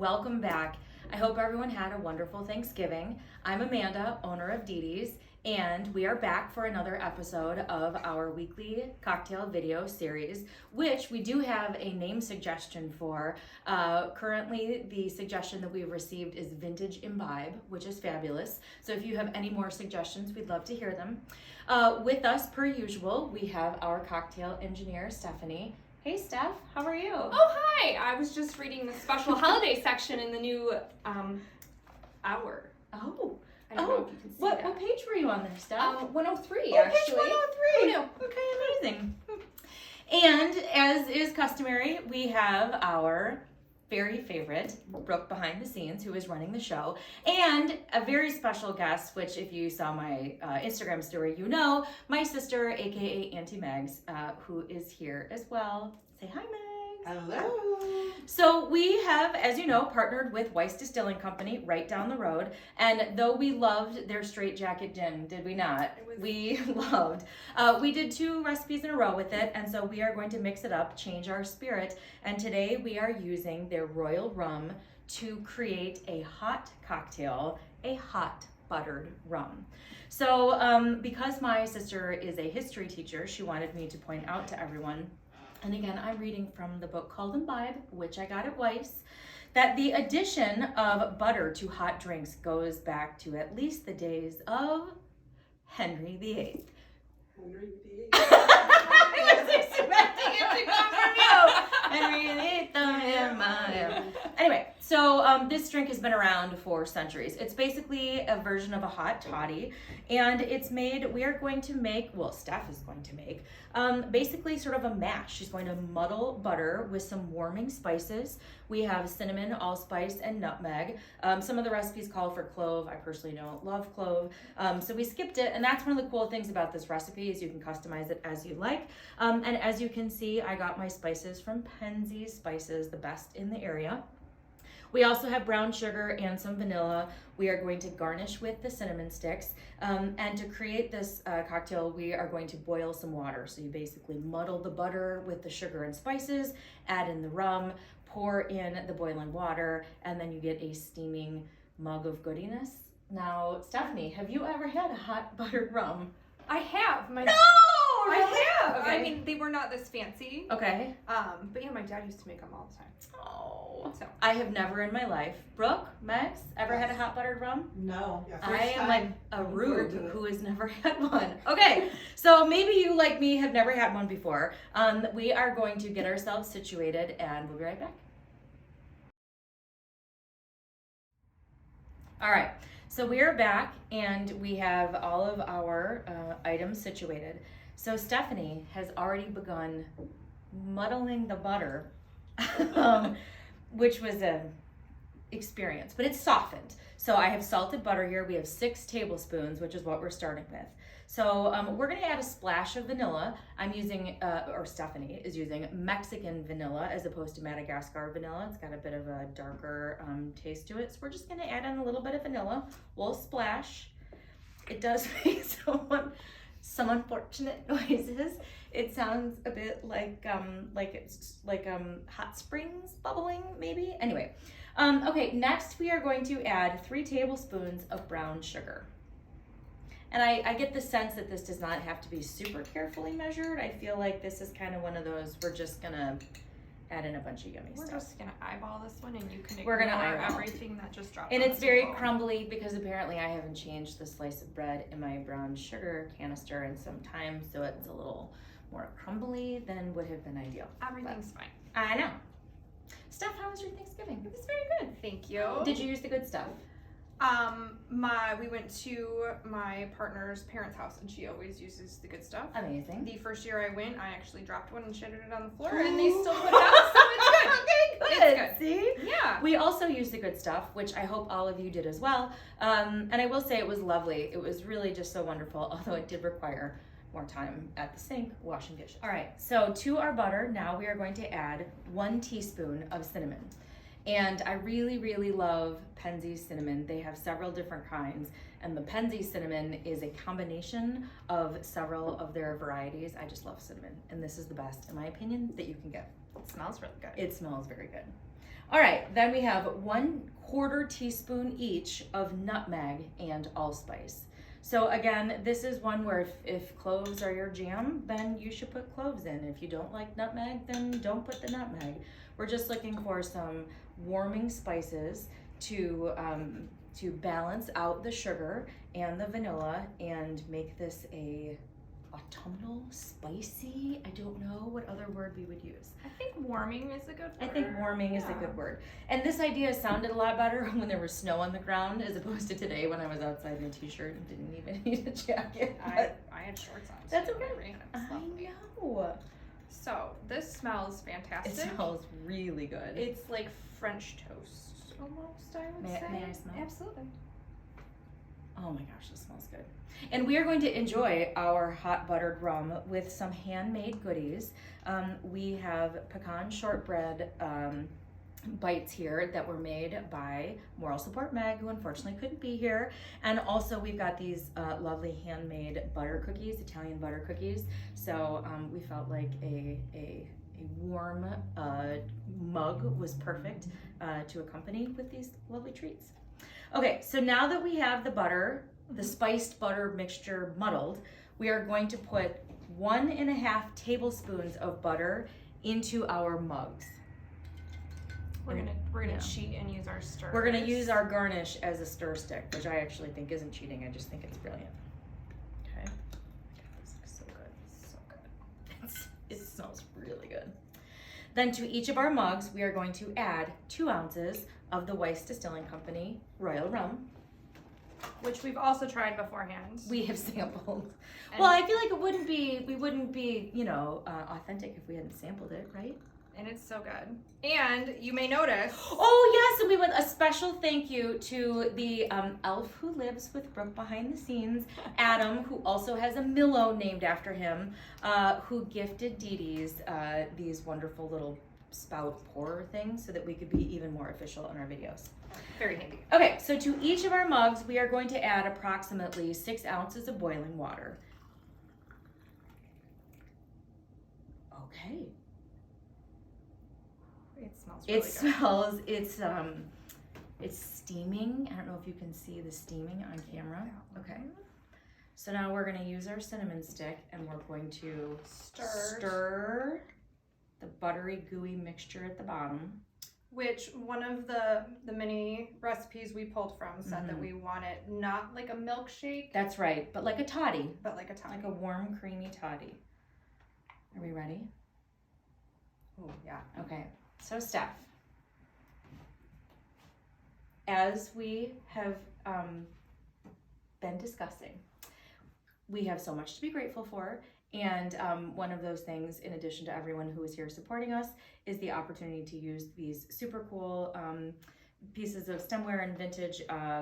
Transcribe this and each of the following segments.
welcome back. I hope everyone had a wonderful Thanksgiving. I'm Amanda, owner of Dee Dee's, and we are back for another episode of our weekly cocktail video series, which we do have a name suggestion for. Currently, the suggestion that we've received is Vintage Imbibe, which is fabulous. So if you have any more suggestions, we'd love to hear them. With us, per usual, we have our cocktail engineer, Stephanie. Hey Steph, how are you? Oh, hi! I was just reading the special holiday section in the new hour. Oh. I don't know if you can see what that. page were you on there, Steph? 103, Oh, actually. page 103. Oh, no. Okay, amazing. And as is customary, we have our very favorite Brooke behind the scenes, who is running the show, and a very special guest, which if you saw my Instagram story, you know, my sister, aka Auntie Megs, who is here as well. Say hi, Megs. Hello. So we have, as you know, partnered with Weiss Distilling Company right down the road. And though we loved their straight jacket gin, did we not? We loved. We did 2 recipes in a row with it. And so we are going to mix it up, change our spirit. And today we are using their Royal Rum to create a hot cocktail, a hot buttered rum. So because my sister is a history teacher, she wanted me to point out to everyone, and again, I'm reading from the book called Imbibe, which I got at Weiss, that the addition of butter to hot drinks goes back to at least the days of Henry VIII. Henry VIII. I was expecting it to come from you. Henry VIII. Anyway, so this drink has been around for centuries. It's basically a version of a hot toddy, and it's made, we are going to make, well, Steph is going to make, basically sort of a mash. She's going to muddle butter with some warming spices. We have cinnamon, allspice, and nutmeg. Some of the recipes call for clove. I personally don't love clove, so we skipped it, and that's one of the cool things about this recipe is you can customize it as you like. And as you can see, I got my spices from Penzeys Spices, the best in the area. We also have brown sugar and some vanilla. We are going to garnish with the cinnamon sticks. And to create this cocktail, we are going to boil some water. So you basically muddle the butter with the sugar and spices, add in the rum, pour in the boiling water, and then you get a steaming mug of goodiness. Now, Stephanie, have you ever had a hot buttered rum? I have. No! I have. Okay. I mean, they were not this fancy. Okay. But yeah, my dad used to make them all the time. Oh. So. I have never in my life. Brooke, Megs, ever had a hot buttered rum? No. I am like a rube who has never had one. Okay, so maybe you, like me, have never had one before. We are going to get ourselves situated and we'll be right back. All right, so we are back and we have all of our items situated. So Stephanie has already begun muddling the butter, which was an experience, but it's softened. So I have salted butter here. We have 6 tablespoons, which is what we're starting with. So we're gonna add a splash of vanilla. I'm using, or Stephanie is using Mexican vanilla as opposed to Madagascar vanilla. It's got a bit of a darker taste to it. So we're just gonna add in a little bit of vanilla, a little splash. It does make some unfortunate noises. It sounds a bit like it's like hot springs bubbling, maybe. Anyway, okay. Next, we are going to add 3 tablespoons of brown sugar, and I get the sense that this does not have to be super carefully measured. I feel like this is kind of one of those we're just gonna add in a bunch of yummy stuff. We're just gonna eyeball this one, and you can We're gonna ignore eyeball. everything that just dropped. And on it's the very table. crumbly because apparently I haven't changed the slice of bread in my brown sugar canister in some time, so it's a little more crumbly than would have been ideal. Everything's fine. I know. Steph, how was your Thanksgiving? It was very good. Thank you. Did you use the good stuff? We went to my partner's parents' house, and she always uses the good stuff. Amazing. The first year I went, I actually dropped one and shattered it on the floor, and they still put it out, so it's good. Okay, good. It's See? Yeah. We also used the good stuff, which I hope all of you did as well. And I will say it was lovely. It was really just so wonderful, although it did require more time at the sink washing dishes. All right, so to our butter, now we are going to add 1 teaspoon of cinnamon. And I really, really love Penzeys cinnamon. They have several different kinds, and the Penzeys cinnamon is a combination of several of their varieties. I just love cinnamon, and this is the best, in my opinion, that you can get. It smells really good. It smells very good. All right, then we have 1/4 teaspoon each of nutmeg and allspice. So again, this is one where if cloves are your jam, then you should put cloves in. If you don't like nutmeg, then don't put the nutmeg. We're just looking for some warming spices to balance out the sugar and the vanilla and make this a autumnal, spicy, I don't know what other word we would use. I think warming is a good word. I think warming is a good word. And this idea sounded a lot better when there was snow on the ground as opposed to today when I was outside in a t-shirt and didn't even need a jacket. I had shorts on. That's too. okay. It rained. It's lovely. I know. So this smells fantastic. It smells really good. It's like French toast almost, I would say. May I smell? Absolutely. Oh my gosh, this smells good. And we are going to enjoy our hot buttered rum with some handmade goodies. We have pecan shortbread bites here that were made by Moral Support Meg, who unfortunately couldn't be here. And also we've got these lovely handmade butter cookies, Italian butter cookies. So we felt like a warm mug was perfect to accompany with these lovely treats. Okay, so now that we have the butter, the spiced butter mixture muddled, we are going to put 1.5 tablespoons of butter into our mugs. We're gonna Yeah. cheat and use our stir. We're gonna use our garnish as a stir stick, which I actually think isn't cheating. I just think it's brilliant. Okay, this looks so good. So good. It smells really good. Then to each of our mugs, we are going to add 2 ounces of the Weiss Distilling Company Royal Rum. Which we've also tried beforehand. We have sampled. And- Well, I feel like we wouldn't be, authentic if we hadn't sampled it, right? And it's so good. And you may notice. Oh yes, and we want a special thank you to the elf who lives with Brooke behind the scenes, Adam, who also has a Milo named after him, who gifted Dee Dee's these wonderful little spout pourer things so that we could be even more official in our videos. Very handy. Okay, so to each of our mugs, we are going to add approximately 6 ounces of boiling water. Okay. It smells really It good. smells, it's steaming. I don't know if you can see the steaming on camera. Okay. So now we're gonna use our cinnamon stick and we're going to stir the buttery, gooey mixture at the bottom. Which one of the mini recipes we pulled from said that we want it not like a milkshake, That's right, but like a toddy, but like a toddy. like a warm, creamy toddy. Are we ready? Oh yeah. Okay, so Steph, as we have been discussing, we have so much to be grateful for. And one of those things, in addition to everyone who is here supporting us, is the opportunity to use these super cool pieces of stemware and vintage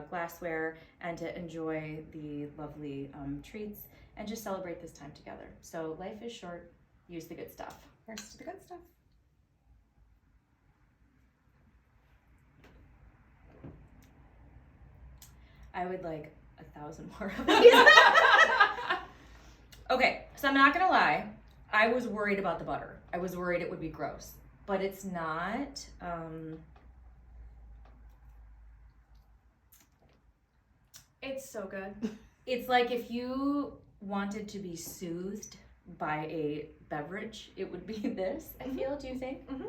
glassware and to enjoy the lovely treats and just celebrate this time together. So life is short, use the good stuff. Here's to the good stuff. I would like 1,000 more of these. Okay, so I'm not gonna lie, I was worried about the butter. I was worried it would be gross, but it's not. It's so good. It's like if you wanted to be soothed by a beverage, it would be this, I feel, do you think? Mm-hmm.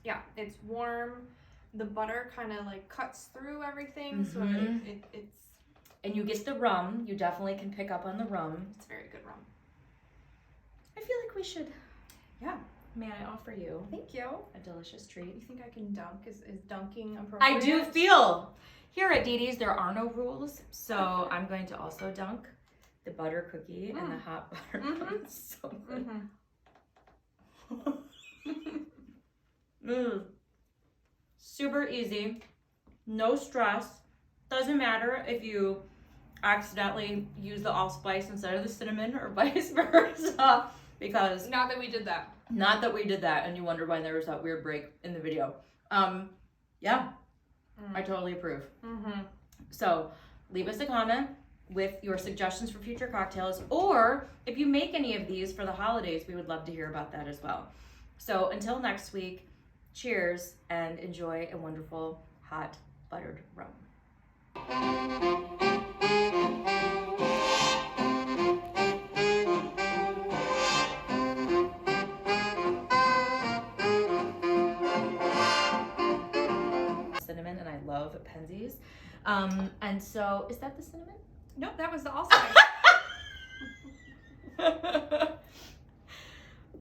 Yeah, it's warm. The butter kind of like cuts through everything, so it's And you get the rum. You definitely can pick up on the rum. it's very good rum. I feel like we should. Yeah. May I offer you Thank you. a delicious treat? You think I can dunk? Is dunking appropriate? I do feel. Here at Dee Dee's, there are no rules, so I'm going to also dunk the butter cookie and the hot butter. It's so good. Super easy, no stress. Doesn't matter if you accidentally use the allspice instead of the cinnamon or vice versa, because Not that we did that. not that we did that and you wonder why there was that weird break in the video. Yeah, I totally approve. So leave us a comment with your suggestions for future cocktails, or if you make any of these for the holidays, we would love to hear about that as well. So until next week, cheers, and enjoy a wonderful hot buttered rum. Cinnamon, and I love Penzies. And so, is that the cinnamon? Nope, that was the allspice.